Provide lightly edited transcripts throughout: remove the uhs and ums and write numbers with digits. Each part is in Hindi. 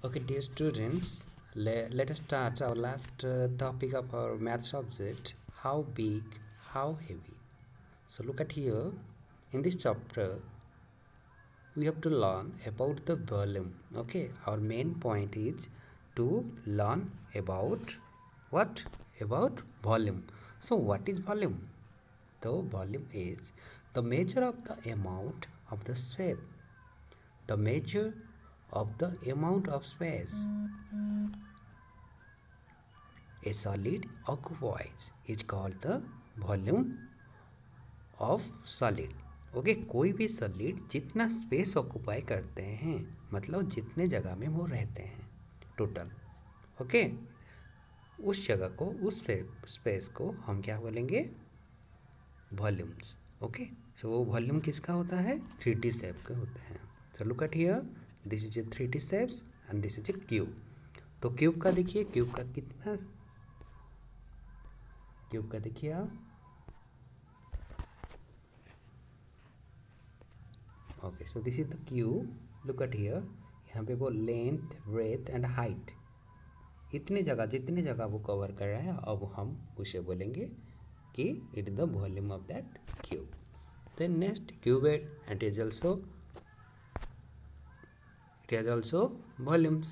Okay, dear students, let us start our last topic of our math subject, how big, how heavy. So look at here, in this chapter, we have to learn about the volume. Okay, our main point is to learn about what? About volume. So what is volume? The volume is the measure of the amount of the space. The measure of the amount of space a solid occupies is called the volume of solid. Okay कोई भी सॉलिड जितना स्पेस ऑक्यूपाई करते हैं मतलब जितने जगह में वो रहते हैं टोटल ओके उस जगह को उस स्पेस को हम क्या बोलेंगे वॉल्यूम्स ओके सो वो वॉल्यूम किसका होता है 3D शेप के होते हैं so look at here this is a 3D shapes and this is a cube तो क्यूब का देखिए क्यूब का कितना क्यूब का देखिए आप okay so this is the cube look at here यहाँ पे वो लेंथ ब्रेथ एंड हाइट इतने जगह जितने जगह वो कवर कर रहा है अब हम उसे बोलेंगे कि it is the volume of that cube then next cubed and it has also volumes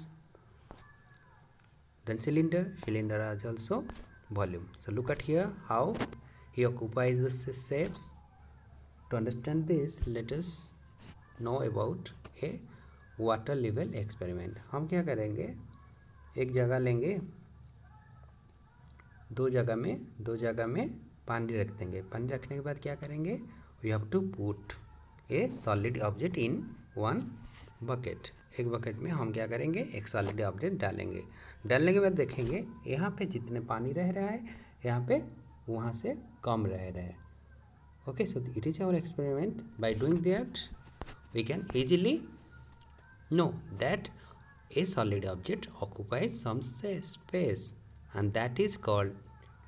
then cylinder has also volume so look at here how he occupies the shapes to understand this let us know about a water level experiment हम क्या करेंगे एक जगह लेंगे दो जगह में पानी रख देंगे पानी रखने के बाद क्या करेंगे we have to put a solid object in one bucket एक बकेट में हम क्या करेंगे एक सॉलिड ऑब्जेक्ट डालने के बाद देखेंगे यहाँ पे जितने पानी रह रहा है यहाँ पे वहाँ से कम रह रहा है okay so it is our experiment by doing that we can easily know that a solid object occupies some space and that is called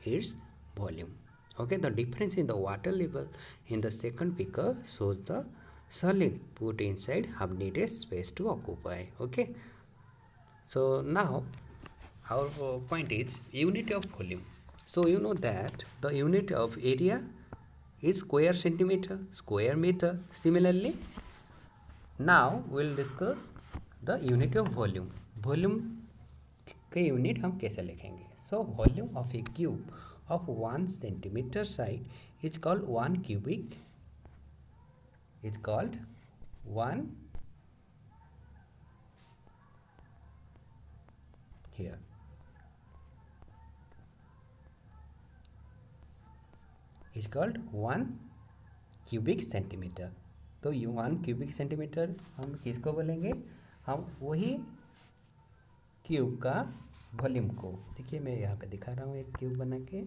its volume okay the difference in the water level in the second figure shows the solid put inside have needed space to occupy okay so now our point is unit of volume so you know that the unit of area is square centimeter square meter similarly now we'll discuss the unit of volume volume के यूनिट हम कैसे लिखेंगे so volume of A cube of 1 centimetre side is called 1 cubic is called 1 here is called 1 cubic centimetre तो 1 क्यूबिक सेंटीमीटर हम किसको बोलेंगे हम वही क्यूब का वॉल्यूम को देखिए मैं यहाँ पे दिखा रहा हूँ एक क्यूब बना के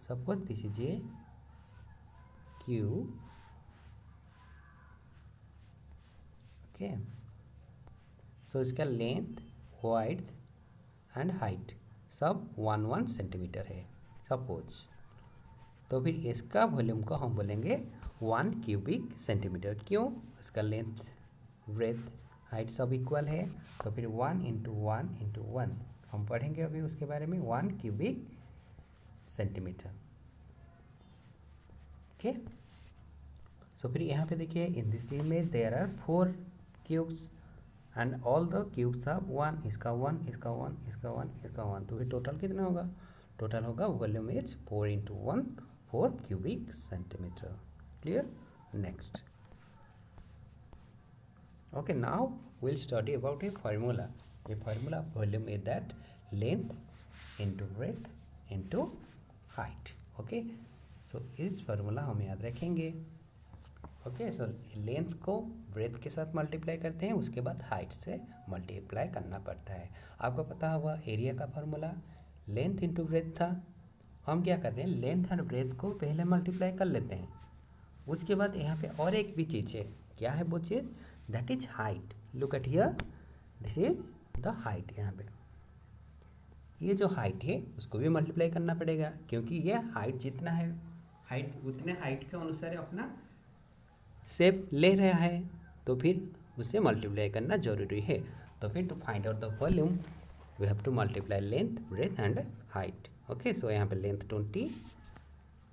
suppose this is a cube okay so इसका लेंथ वाइड्थ एंड हाइट सब 1 सेंटीमीटर है सपोज तो फिर इसका वॉल्यूम को हम बोलेंगे 1 क्यूबिक सेंटीमीटर क्यों इसका लेंथ ब्रेथ हाइट सब इक्वल है तो फिर 1 इंटू 1 हम पढ़ेंगे अभी उसके बारे में 1 क्यूबिक सेंटीमीटर ओके सो फिर यहाँ पे देखिए in this image there are 4 cubes and all the cubes are 1 इसका 1 इसका 1 इसका 1 इसका 1 तो फिर टोटल कितना होगा टोटल होगा volume is 4 into 1 4 cubic centimetre clear next okay now we'll study about a formula of volume is that length into breadth into height okay so इस फार्मूला हम याद रखेंगे ओके सो लेंथ को ब्रेथ के साथ मल्टीप्लाई करते हैं उसके बाद हाइट से मल्टीप्लाई करना पड़ता है आपको पता होगा एरिया का फार्मूला लेंथ इंटू ब्रेथ था हम क्या कर रहे हैं लेंथ और ब्रेथ को पहले मल्टीप्लाई कर लेते हैं उसके बाद यहाँ पे और एक भी चीज़ है क्या है वो चीज़ that is height look at here this is the height यहाँ पे ये जो हाइट है उसको भी मल्टीप्लाई करना पड़ेगा क्योंकि ये हाइट जितना है हाइट उतने हाइट के अनुसार अपना शेप ले रहा है तो फिर उससे मल्टीप्लाई करना जरूरी है। तो फिर to find out the volume we have to multiply length, breadth and height. Okay, so यहाँ पे length 20,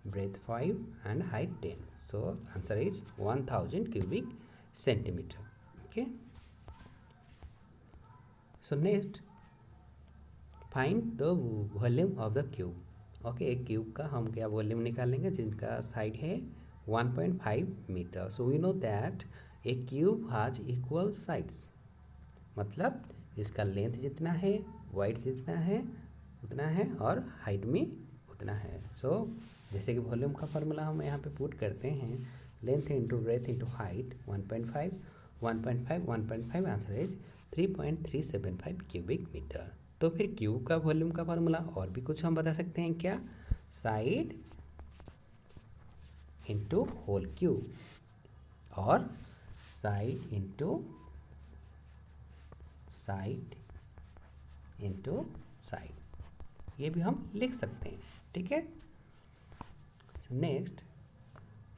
breadth 5 and height 10. So answer is 1000 cubic centimeter. Okay, so next find the volume of the cube. Okay, एक क्यूब का हम क्या वॉल्यूम निकालेंगे जिनका साइड है 1.5 metre. So we know that a cube has equal sides, मतलब इसका लेंथ जितना है, वाइड जितना है उतना है और हाइट में उतना है. सो जैसे कि वॉल्यूम का फार्मूला हम यहाँ पे पुट करते हैं, length into breadth into height 1.5 answer is 3.375 cubic metre. तो फिर क्यूब का वॉल्यूम का फार्मूला और भी कुछ हम बता सकते हैं क्या, साइड इंटू होल क्यूब और साइड इंटू साइड, ये भी हम लिख सकते हैं. ठीक है. Next,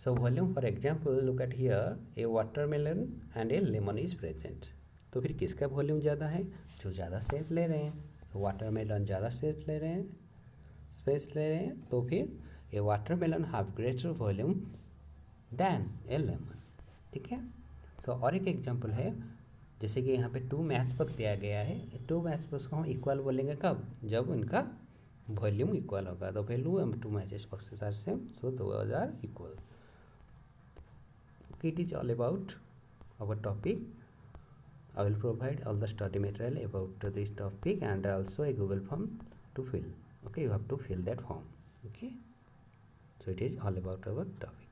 so volume for example look at here, A watermelon and A lemon is present. तो फिर किसका वॉल्यूम ज़्यादा है, जो ज़्यादा स्पेस ले रहे हैं. तो वाटरमेलन ज़्यादा स्पेस ले रहे हैं, तो फिर a watermelon have greater volume than a lemon. ठीक है. सो और एक एग्जाम्पल है, जैसे कि यहाँ पे 2 मैच बॉक्स दिया गया है. 2 मैच बॉक्स को हम इक्वल बोलेंगे कब, जब उनका वॉल्यूम इक्वल होगा. The value and 2 matches boxes are same, so those are equal. It is all about our topic. I will provide all the study material about this topic and also a Google form to fill. Okay, you have to fill that form. Okay, so it is all about our topic.